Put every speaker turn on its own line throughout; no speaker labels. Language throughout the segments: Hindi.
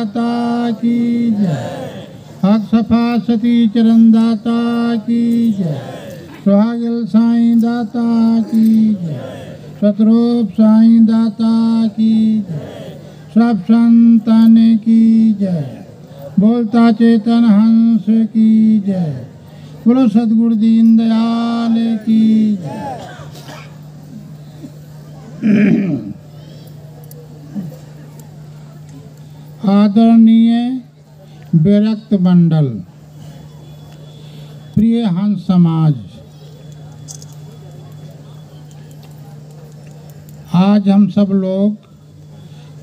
दाता की जय। हक सफा सती चरण दाता की जय। सुहागिल साईं दाता की जय। सतरूप साईं दाता की जय। सब संतन की जय। बोलता चेतन हंस की जय। बोलो सद्गुरु दीन दयाल की जय। आदरणीय विरक्त मंडल, प्रिय हंस समाज, आज हम सब लोग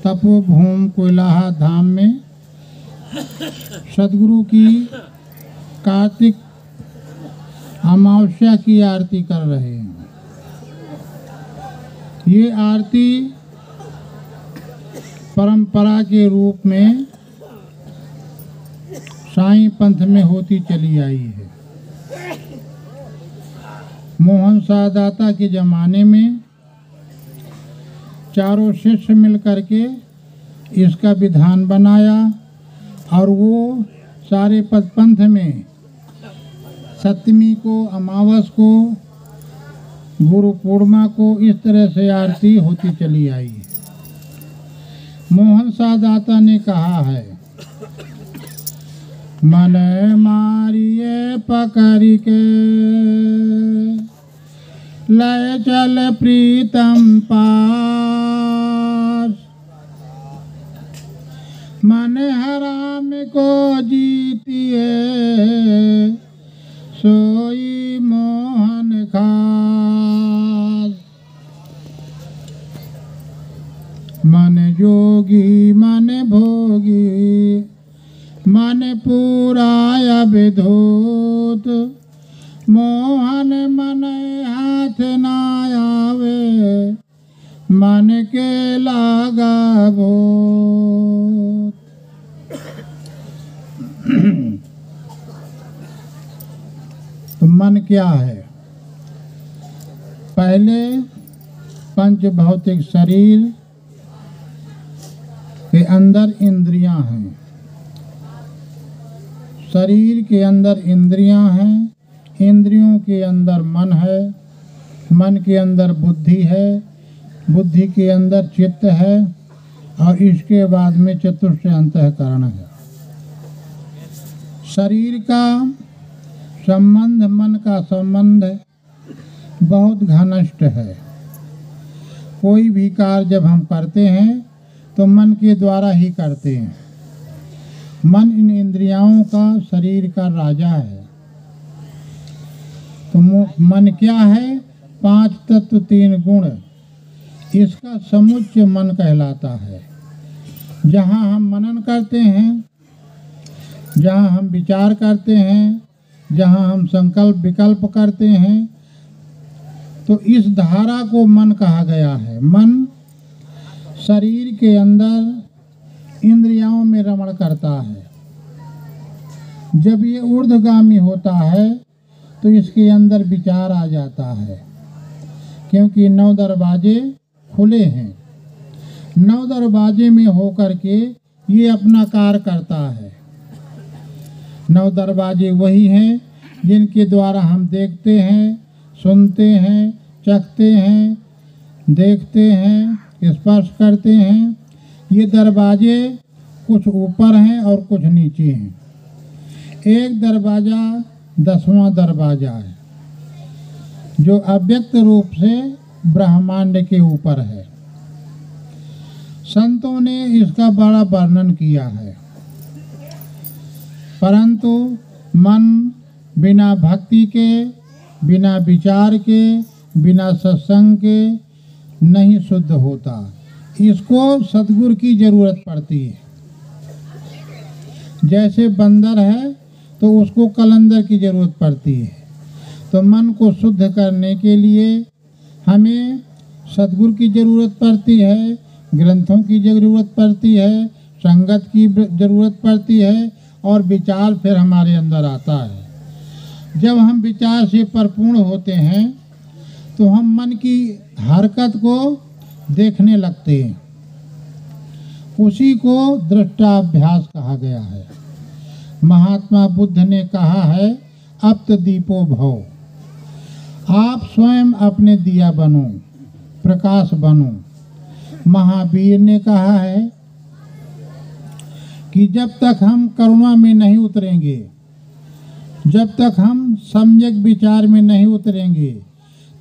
तपोभूमि कोइलाहा धाम में सद्गुरु की कार्तिक अमावस्या की आरती कर रहे हैं। ये आरती परंपरा के रूप में साईं पंथ में होती चली आई है। मोहन शाह दाता के ज़माने में चारों शिष्य मिलकर के इसका विधान बनाया और वो सारे पंथ में सप्तमी को, अमावस को, गुरु पूर्णिमा को इस तरह से आरती होती चली आई है। मोहन शाह दाता ने कहा है, मन मारिए पकड़ के लय चल प्रीतम पास, मन हराम को जीतिए सोई मोहन खास। मन जोगी मन भोगी मन पूरा अभिधूत, मोहन मन हाथ ना आवे मन के लागा भूत। तो मन क्या है? पहले पंच भौतिक शरीर के अंदर इंद्रियां हैं, शरीर के अंदर इंद्रियां हैं, इंद्रियों के अंदर मन है, मन के अंदर बुद्धि है, बुद्धि के अंदर चित्त है और इसके बाद में चतुर्थ अंतःकरण है। शरीर का संबंध मन का संबंध बहुत घनिष्ठ है। कोई भी कार्य जब हम करते हैं तो मन के द्वारा ही करते हैं। मन इन इंद्रियों का, शरीर का राजा है। तो मन क्या है? 5 तत्व 3 गुण, इसका समुच्चय मन कहलाता है। जहाँ हम मनन करते हैं, जहाँ हम विचार करते हैं, जहाँ हम संकल्प विकल्प करते हैं, तो इस धारा को मन कहा गया है। मन शरीर के अंदर इंद्रियों में रमण करता है। जब ये ऊर्ध्वगामी होता है तो इसके अंदर विचार आ जाता है, क्योंकि 9 दरवाजे खुले हैं। 9 दरवाजे में होकर के ये अपना कार्य करता है। 9 दरवाजे वही हैं जिनके द्वारा हम देखते हैं, सुनते हैं, चखते हैं, देखते हैं, स्पर्श करते हैं। ये दरवाजे कुछ ऊपर हैं और कुछ नीचे हैं। एक दरवाज़ा 10वां दरवाज़ा है जो अव्यक्त रूप से ब्रह्मांड के ऊपर है। संतों ने इसका बड़ा वर्णन किया है, परंतु मन बिना भक्ति के, बिना विचार के, बिना सत्संग के नहीं शुद्ध होता। इसको सद्गुरु की जरूरत पड़ती है। जैसे बंदर है तो उसको कलंदर की जरूरत पड़ती है। तो मन को शुद्ध करने के लिए हमें सद्गुरु की जरूरत पड़ती है, ग्रंथों की जरूरत पड़ती है, संगत की जरूरत पड़ती है और विचार फिर हमारे अंदर आता है। जब हम विचार से परिपूर्ण होते हैं तो हम मन की हरकत को देखने लगते हैं। उसी को दृष्टाभ्यास कहा गया है। महात्मा बुद्ध ने कहा है अप्त दीपो भव, आप स्वयं अपने दिया बनो, प्रकाश बनो। महावीर ने कहा है कि जब तक हम करुणा में नहीं उतरेंगे, जब तक हम सम्यक विचार में नहीं उतरेंगे,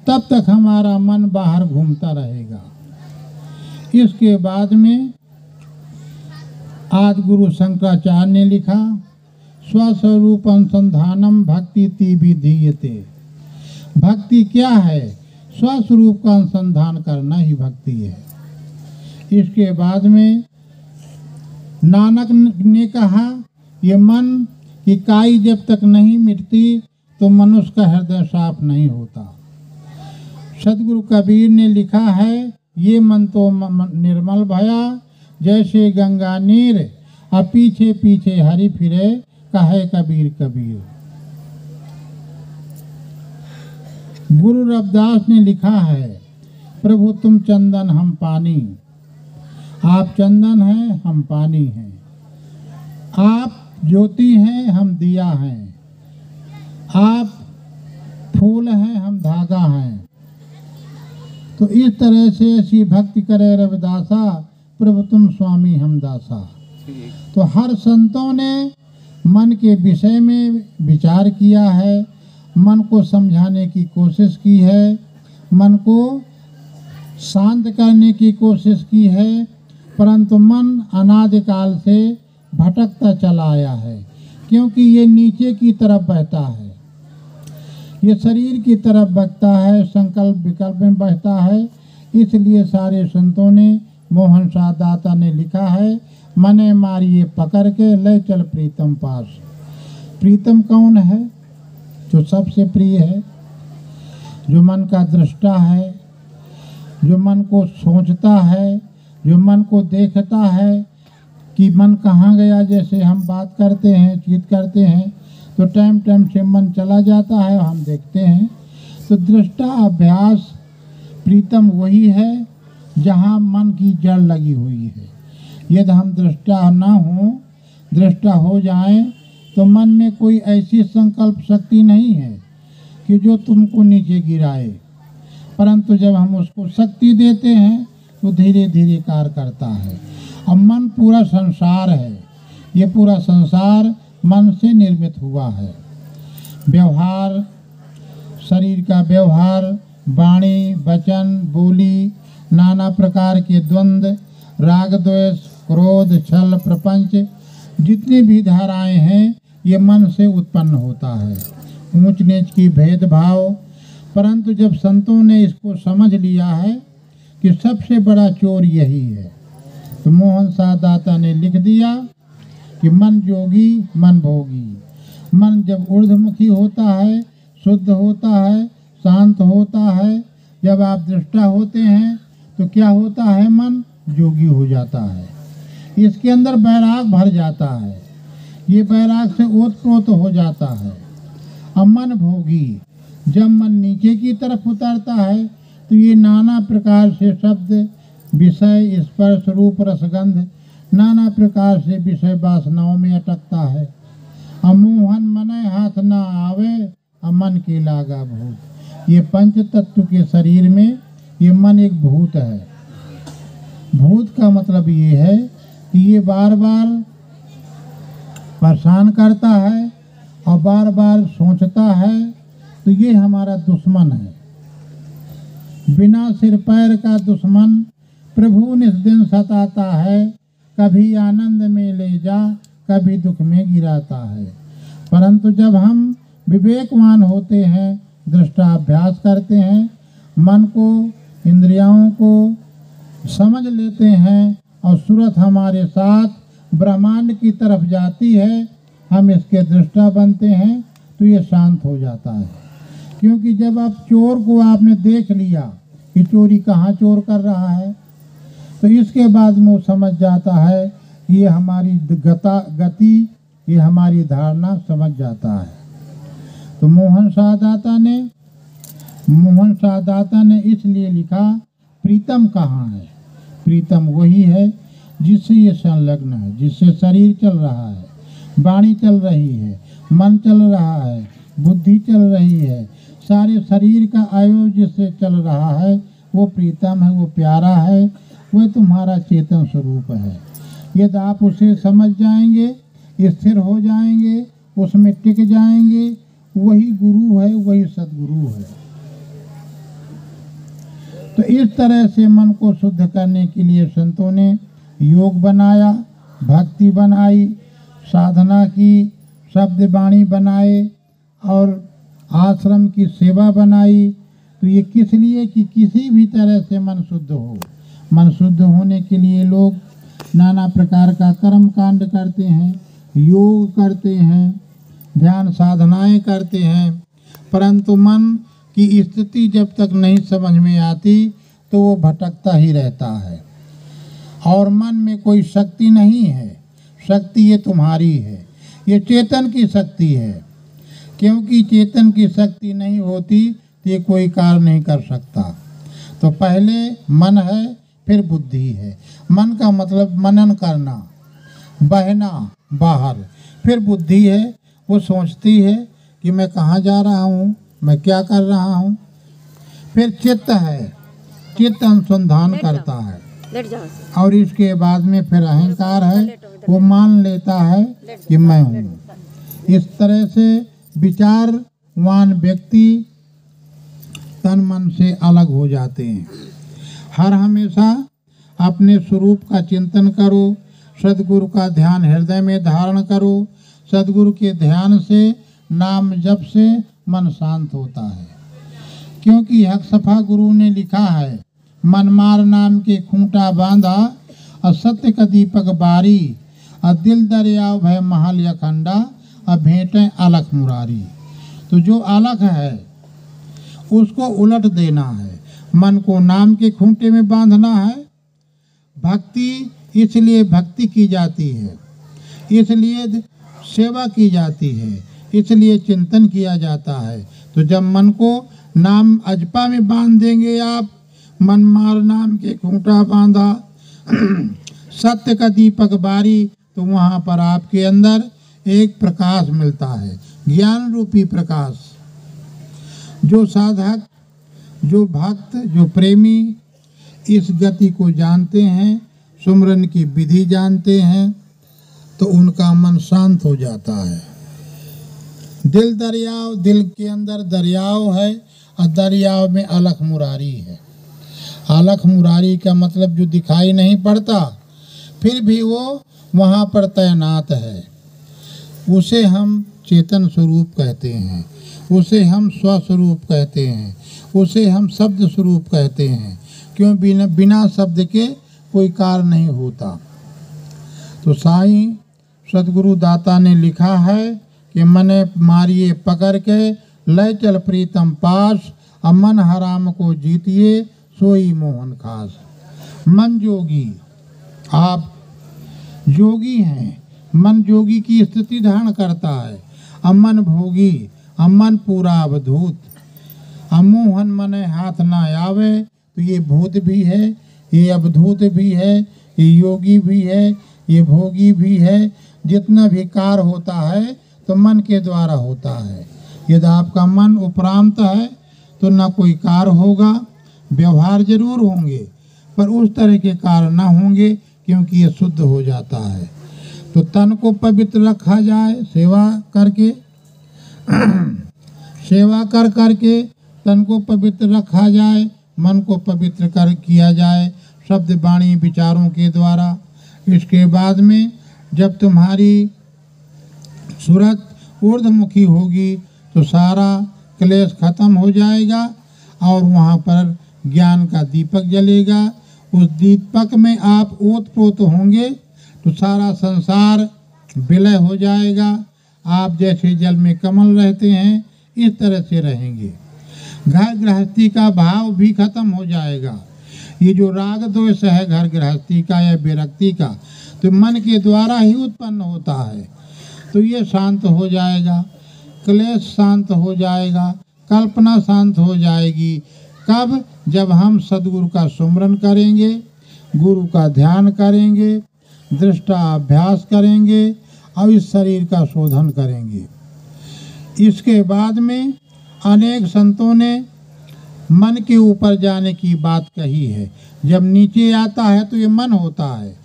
तब तक हमारा मन बाहर घूमता रहेगा। इसके बाद में आदि गुरु शंकराचार्य ने लिखा स्वस्वरूप अनुसंधानम भक्ति ति विधीयते। भक्ति क्या है? स्वस्वरूप का अनुसंधान करना ही भक्ति है। इसके बाद में नानक ने कहा ये मन की काई जब तक नहीं मिटती तो मनुष्य का हृदय साफ नहीं होता। सदगुरु कबीर ने लिखा है ये मन तो निर्मल भया जैसे गंगा नीर, अब पीछे पीछे हरि फिरे कहे कबीर कबीर। गुरु रविदास ने लिखा है प्रभु तुम चंदन हम पानी, आप चंदन हैं हम पानी हैं, आप ज्योति हैं हम दिया हैं, आप फूल हैं हम धागा हैं। तो इस तरह से ऐसी भक्ति करे रविदासा, प्रभु तुम स्वामी हम दासा। तो हर संतों ने मन के विषय में विचार किया है, मन को समझाने की कोशिश की है, मन को शांत करने की कोशिश की है, परंतु मन अनादिकाल से भटकता चला आया है, क्योंकि ये नीचे की तरफ बहता है, ये शरीर की तरफ बहता है, संकल्प विकल्प में बहता है। इसलिए सारे संतों ने, मोहन शाह दाता ने लिखा है मने मारिए पकड़ के ले चल प्रीतम पास। प्रीतम कौन है? जो सबसे प्रिय है, जो मन का दृष्टा है, जो मन को सोचता है, जो मन को देखता है कि मन कहाँ गया। जैसे हम बात करते हैं, चित करते हैं तो टाइम टाइम से मन चला जाता है, हम देखते हैं। तो दृष्टा अभ्यास प्रीतम वही है जहाँ मन की जड़ लगी हुई है। यदि हम दृष्टा ना हो, दृष्टा हो जाएं तो मन में कोई ऐसी संकल्प शक्ति नहीं है कि जो तुमको नीचे गिराए, परंतु जब हम उसको शक्ति देते हैं तो धीरे धीरे कार्य करता है। अब मन पूरा संसार है, ये पूरा संसार मन से निर्मित हुआ है। व्यवहार, शरीर का व्यवहार, वाणी, वचन, बोली, नाना प्रकार के द्वंद्व, राग द्वेष, क्रोध, छल, प्रपंच, जितनी भी धाराएं हैं ये मन से उत्पन्न होता है। ऊंच नीच की भेदभाव, परंतु जब संतों ने इसको समझ लिया है कि सबसे बड़ा चोर यही है, तो मोहन शाह दाता ने लिख दिया कि मन जोगी मन भोगी। मन जब ऊर्ध्वमुखी होता है, शुद्ध होता है, शांत होता है, जब आप दृष्टा होते हैं तो क्या होता है? मन जोगी हो जाता है, इसके अंदर बैराग भर जाता है, ये बैराग से ओतप्रोत हो जाता है। अब मन भोगी, जब मन नीचे की तरफ उतरता है तो ये नाना प्रकार से शब्द, विषय, स्पर्श, रूप, रसगंध, नाना प्रकार से विषय वासनाओं में अटकता है। अमोहन मने हाथ ना आवे, अमन के लागा भूत। ये पंच तत्व के शरीर में ये मन एक भूत है। भूत का मतलब ये है कि ये बार बार परेशान करता है और बार बार सोचता है, तो ये हमारा दुश्मन है। बिना सिर पैर का दुश्मन प्रभु निस दिन सताता है, कभी आनंद में ले जा, कभी दुख में गिराता है। परंतु जब हम विवेकवान होते हैं, दृष्टाभ्यास करते हैं, मन को, इंद्रियों को समझ लेते हैं और सूरत हमारे साथ ब्रह्मांड की तरफ जाती है, हम इसके दृष्टा बनते हैं, तो ये शांत हो जाता है। क्योंकि जब आप चोर को आपने देख लिया कि चोरी कहाँ चोर कर रहा है, तो इसके बाद में वो समझ जाता है कि ये हमारी गति, ये हमारी धारणा समझ जाता है। तो मोहन शाह दाता ने इसलिए लिखा प्रीतम कहाँ है? प्रीतम वही है जिससे ये संलग्न है, जिससे शरीर चल रहा है, वाणी चल रही है, मन चल रहा है, बुद्धि चल रही है, सारे शरीर का आयोग जिससे चल रहा है, वो प्रीतम है, वो प्यारा है, वो तुम्हारा चेतन स्वरूप है। यदि आप उसे समझ जाएंगे, स्थिर हो जाएंगे, उसमें टिक जाएंगे, वही गुरु है, वही सदगुरु है। तो इस तरह से मन को शुद्ध करने के लिए संतों ने योग बनाया, भक्ति बनाई, साधना की, शब्द वाणी बनाए और आश्रम की सेवा बनाई। तो ये किस लिए कि किसी भी तरह से मन शुद्ध हो। मन शुद्ध होने के लिए लोग नाना प्रकार का कर्म कांड करते हैं, योग करते हैं, ध्यान साधनाएं करते हैं, परंतु मन की स्थिति जब तक नहीं समझ में आती तो वो भटकता ही रहता है। और मन में कोई शक्ति नहीं है, शक्ति ये तुम्हारी है, ये चेतन की शक्ति है। क्योंकि चेतन की शक्ति नहीं होती तो ये कोई कार्य नहीं कर सकता। तो पहले मन है, फिर बुद्धि है। मन का मतलब मनन करना, बहना बाहर। फिर बुद्धि है, वो सोचती है कि मैं कहाँ जा रहा हूँ, मैं क्या कर रहा हूँ। फिर चित्त है, चित्त अनुसंधान करता है। और इसके बाद में फिर अहंकार है, वो मान लेता है कि मैं हूँ। इस तरह से विचारवान व्यक्ति तन मन से अलग हो जाते हैं। हर हमेशा अपने स्वरूप का चिंतन करो, सद्गुरु का ध्यान हृदय में धारण करो। सद्गुरु के ध्यान से, नाम जप से मन शांत होता है। क्योंकि हक सफा गुरु ने लिखा है, मनमार नाम के खूंटा बांधा, असत्य का दीपक बारी, दिल दरिया भय महल अखंडा, भेंटे अलख मुरारी। तो जो अलख है उसको उलट देना है, मन को नाम के खूंटे में बांधना है। भक्ति इसलिए भक्ति की जाती है, इसलिए सेवा की जाती है, इसलिए चिंतन किया जाता है। तो जब मन को नाम अजपा में बांध देंगे आप, मन मार नाम के खूंटा बांधा, सत्य का दीपक बारी, तो वहाँ पर आपके अंदर एक प्रकाश मिलता है, ज्ञान रूपी प्रकाश। जो साधक, जो भक्त, जो प्रेमी इस गति को जानते हैं, सुमरन की विधि जानते हैं, तो उनका मन शांत हो जाता है। दिल दरियाव, दिल के अंदर दरियाव है और दरियाव में अलख मुरारी है। अलख मुरारी का मतलब जो दिखाई नहीं पड़ता फिर भी वो वहाँ पर तैनात है, उसे हम चेतन स्वरूप कहते हैं, उसे हम स्वस्वरूप कहते हैं, उसे हम शब्द स्वरूप कहते हैं। क्यों? बिना शब्द के कोई कार्य नहीं होता। तो साईं सदगुरु दाता ने लिखा है कि मने मारिए पकड़ के, लय चल प्रीतम पास, मन हराम को जीतिए, सोई मोहन खास। मन जोगी, आप जोगी हैं, मन जोगी की स्थिति धारण करता है। अमन भोगी, अमन पूरा अवधूत, अमोहन मने हाथ ना आवे। तो ये भूत भी है, ये अवधूत भी है, ये योगी भी है, ये भोगी भी है। जितना भी कार्य होता है तो मन के द्वारा होता है। यदि आपका मन उपरांत है तो न कोई कार्य होगा, व्यवहार जरूर होंगे पर उस तरह के कार्य ना होंगे, क्योंकि ये शुद्ध हो जाता है। तो तन को पवित्र रखा जाए सेवा करके, सेवा कर करके तन को पवित्र रखा जाए, मन को पवित्र कर किया जाए शब्द वाणी विचारों के द्वारा। इसके बाद में जब तुम्हारी सूरत ऊर्ध्वमुखी होगी तो सारा क्लेश खत्म हो जाएगा और वहाँ पर ज्ञान का दीपक जलेगा। उस दीपक में आप ओतप्रोत होंगे तो सारा संसार विलय हो जाएगा। आप जैसे जल में कमल रहते हैं इस तरह से रहेंगे। घर गृहस्थी का भाव भी खत्म हो जाएगा। ये जो राग द्वेष है घर गृहस्थी का या विरक्ति का, तो मन के द्वारा ही उत्पन्न होता है, तो ये शांत हो जाएगा। क्लेश शांत हो जाएगा, कल्पना शांत हो जाएगी। कब? जब हम सद्गुरु का सुमरन करेंगे, गुरु का ध्यान करेंगे, दृष्टा अभ्यास करेंगे और इस शरीर का शोधन करेंगे। इसके बाद में अनेक संतों ने मन के ऊपर जाने की बात कही है। जब नीचे आता है तो ये मन होता है,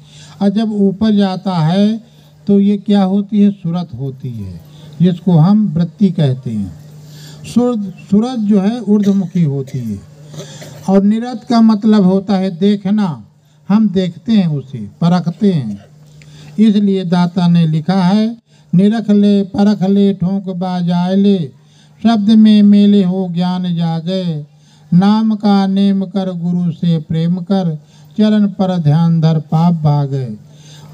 और जब ऊपर जाता है तो ये क्या होती है? सुरत होती है, जिसको हम वृत्ति कहते हैं। सुरत जो है ऊर्ध्वमुखी होती है। और निरत का मतलब होता है देखना। हम देखते हैं, उसे परखते हैं। इसलिए दाता ने लिखा है, निरख ले परख ले ठोंक बाजाए ले, शब्द में मेले हो ज्ञान जागे, नाम का नेम कर गुरु से प्रेम कर, चरण पर ध्यान धर पाप भागे,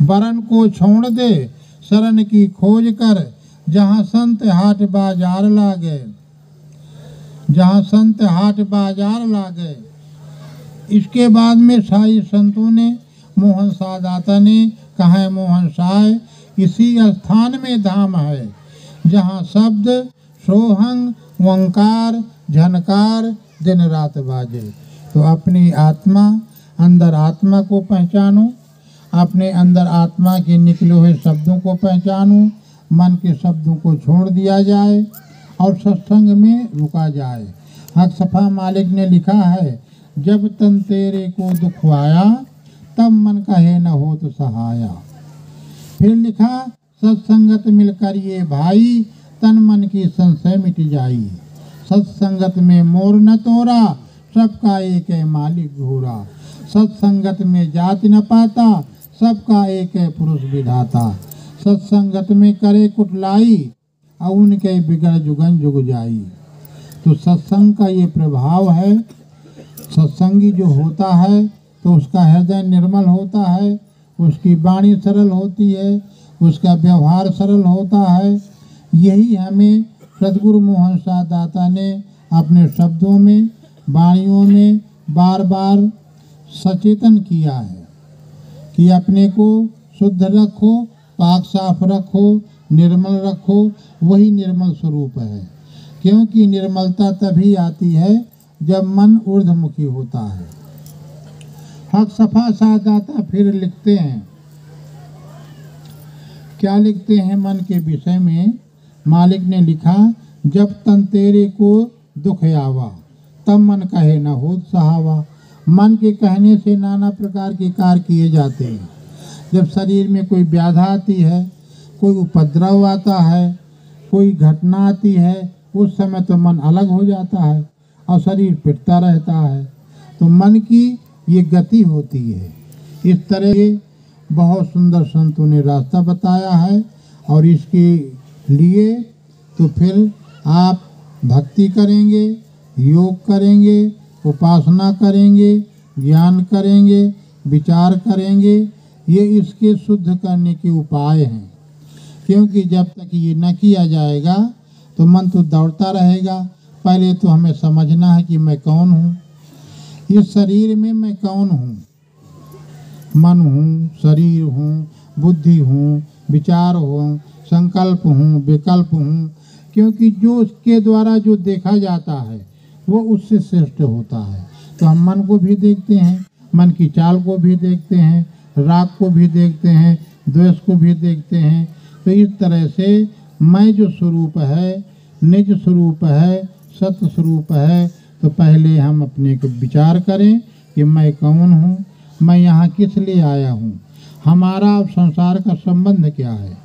वरन को छोड़ दे शरण की खोज कर, जहाँ संत हाट बाजार लागे, जहाँ संत हाट बाजार लागे। इसके बाद में साई संतों ने, मोहन सा दाता ने कहा है, मोहन साय इसी स्थान में धाम है, जहाँ शब्द सोहंग ओंकार झनकार दिन रात बाजे। तो अपनी आत्मा, अंदर आत्मा को पहचानो, अपने अंदर आत्मा के निकले हुए शब्दों को पहचानो, मन के शब्दों को छोड़ दिया जाए और सत्संग में रुका जाए। हक सफा मालिक ने लिखा है, जब तन तेरे को दुख आया, तब मन कहे न हो तो सहाया। फिर लिखा, सत्संगत मिलकर ये भाई, तन मन की संशय मिट जाई। सत्संगत में मोर न तोरा, सबका एक है मालिक घोरा। सत्संगत में जाति न पाता, सबका एक है पुरुष विधाता। सत्संगत में करे कुटलाई, और उनके बिगड़ जुगन जुग जाई। तो सत्संग का ये प्रभाव है। सत्संगी जो होता है तो उसका हृदय निर्मल होता है, उसकी वाणी सरल होती है, उसका व्यवहार सरल होता है। यही हमें सद्गुरु मोहन सा दाता ने अपने शब्दों में, वाणियों में बार बार सचेतन किया है कि अपने को शुद्ध रखो, पाक साफ रखो, निर्मल रखो। वही निर्मल स्वरूप है, क्योंकि निर्मलता तभी आती है जब मन ऊर्ध्वमुखी होता है। हक सफा सा दाता फिर लिखते हैं, क्या लिखते हैं मन के विषय में? मालिक ने लिखा, जब तन तेरे को दुख आवा, तब मन कहे न हो सहावा। मन के कहने से नाना प्रकार के कार्य किए जाते हैं। जब शरीर में कोई व्याधा आती है, कोई उपद्रव आता है, कोई घटना आती है, उस समय तो मन अलग हो जाता है और शरीर पिटता रहता है। तो मन की ये गति होती है। इस तरह के बहुत सुंदर संतों ने रास्ता बताया है, और इसके लिए तो फिर आप भक्ति करेंगे, योग करेंगे, उपासना करेंगे, ज्ञान करेंगे, विचार करेंगे। ये इसके शुद्ध करने के उपाय हैं। क्योंकि जब तक ये न किया जाएगा तो मन तो दौड़ता रहेगा। पहले तो हमें समझना है कि मैं कौन हूँ, इस शरीर में मैं कौन हूँ। मन हूँ, शरीर हूँ, बुद्धि हूँ, विचार हूँ, संकल्प हूँ, विकल्प हूँ। क्योंकि जो उसके द्वारा जो देखा जाता है वो उससे श्रेष्ठ होता है। तो हम मन को भी देखते हैं, मन की चाल को भी देखते हैं, राग को भी देखते हैं, द्वेष को भी देखते हैं। तो इस तरह से मैं जो स्वरूप है, निज स्वरूप है, सत्य स्वरूप है, तो पहले हम अपने को विचार करें कि मैं कौन हूँ, मैं यहाँ किस लिए आया हूँ, हमारा और संसार का संबंध क्या है।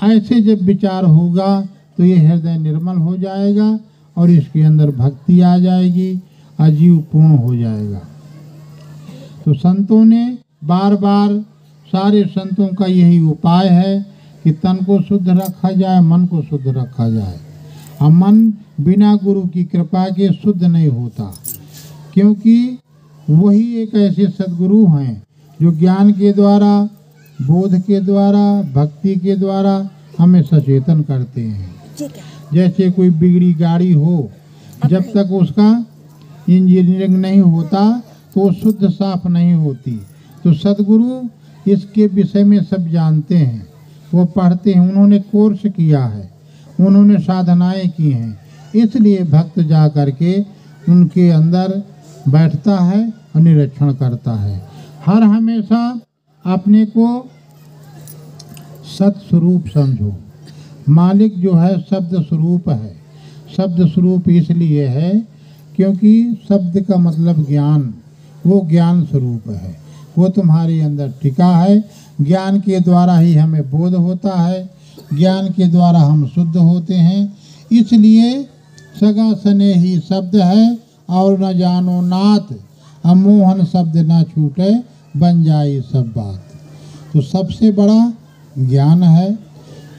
ऐसे जब विचार होगा तो ये हृदय निर्मल हो जाएगा और इसके अंदर भक्ति आ जाएगी, अजीव पूर्ण हो जाएगा। तो संतों ने बार बार, सारे संतों का यही उपाय है कि तन को शुद्ध रखा जाए, मन को शुद्ध रखा जाए। और मन बिना गुरु की कृपा के शुद्ध नहीं होता, क्योंकि वही एक ऐसे सद्गुरु हैं जो ज्ञान के द्वारा, बोध के द्वारा, भक्ति के द्वारा हमें सचेतन करते हैं। जैसे कोई बिगड़ी गाड़ी हो, जब तक उसका इंजीनियरिंग नहीं होता तो शुद्ध साफ नहीं होती। तो सद्गुरु इसके विषय में सब जानते हैं, वो पढ़ते हैं, उन्होंने कोर्स किया है, उन्होंने साधनाएं की हैं। इसलिए भक्त जा करके उनके अंदर बैठता है और निरीक्षण करता है। हर हमेशा अपने को सत स्वरूप समझो। मालिक जो है शब्द स्वरूप है। शब्द स्वरूप इसलिए है क्योंकि शब्द का मतलब ज्ञान, वो ज्ञान स्वरूप है, वो तुम्हारे अंदर टिका है। ज्ञान के द्वारा ही हमें बोध होता है, ज्ञान के द्वारा हम शुद्ध होते हैं। इसलिए सगा सने ही शब्द है और न जानो नाथ, अमोहन शब्द न छूटे बन जाए सब बात। तो सबसे बड़ा ज्ञान है।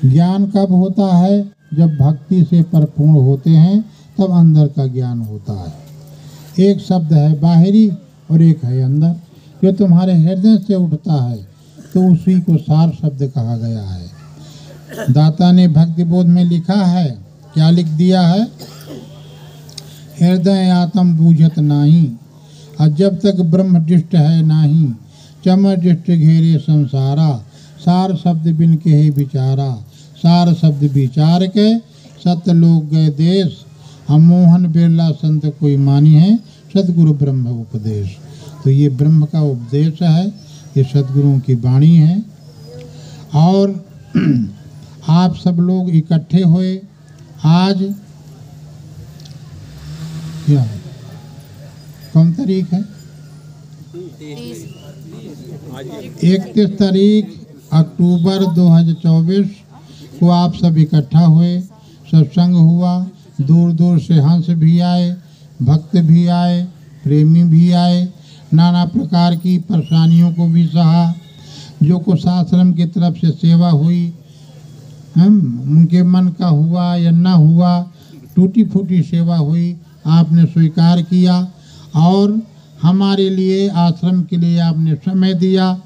ज्ञान कब होता है? जब भक्ति से परिपूर्ण होते हैं, तब अंदर का ज्ञान होता है। एक शब्द है बाहरी और एक है अंदर, जो तुम्हारे हृदय से उठता है तो उसी को सार शब्द कहा गया है। दाता ने भक्ति बोध में लिखा है, क्या लिख दिया है? हृदय आत्म बूझत नाही, और जब तक ब्रह्म दृष्ट है नाही, चमर दृष्ट घेरे संसारा, सार शब्द बिन के ही विचारा, सार शब्द विचार के सत्य लोग गए देश, अमोहन बिरला संत कोई मानी है, सदगुरु ब्रह्म उपदेश। तो ये ब्रह्म का उपदेश है, ये सदगुरुओं की वाणी है। और आप सब लोग इकट्ठे हुए आज, क्या है, कौन तारीख है? 31 तारीख अक्टूबर 2024 को आप सब इकट्ठा हुए, सत्संग हुआ। दूर दूर से हंस भी आए, भक्त भी आए, प्रेमी भी आए, नाना प्रकार की परेशानियों को भी सहा। जो कुछ आश्रम की तरफ से सेवा हुई, हम उनके मन का हुआ या ना हुआ, टूटी फूटी सेवा हुई, आपने स्वीकार किया और हमारे लिए, आश्रम के लिए आपने समय दिया।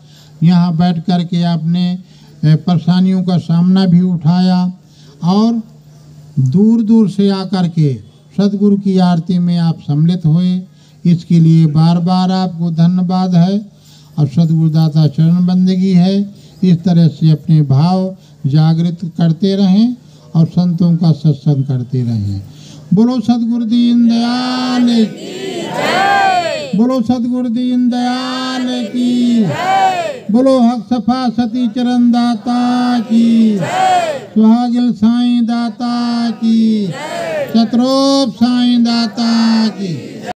यहाँ बैठ कर के आपने परेशानियों का सामना भी उठाया और दूर दूर से आकर के सदगुरु की आरती में आप सम्मिलित हुए। इसके लिए बार बार आपको धन्यवाद है और सदगुरुदाता चरण बंदगी है। इस तरह से अपने भाव जागृत करते रहें और संतों का सत्संग करते रहें। बोलो सदगुरु दीन दयाल की जय, बोलो सदगुरु दीन दयाल की जय, बोलो हक सफा सती चरण दाता की जय, सुहागिल साईं दाता की जय, शत्रुप साईं दाता की।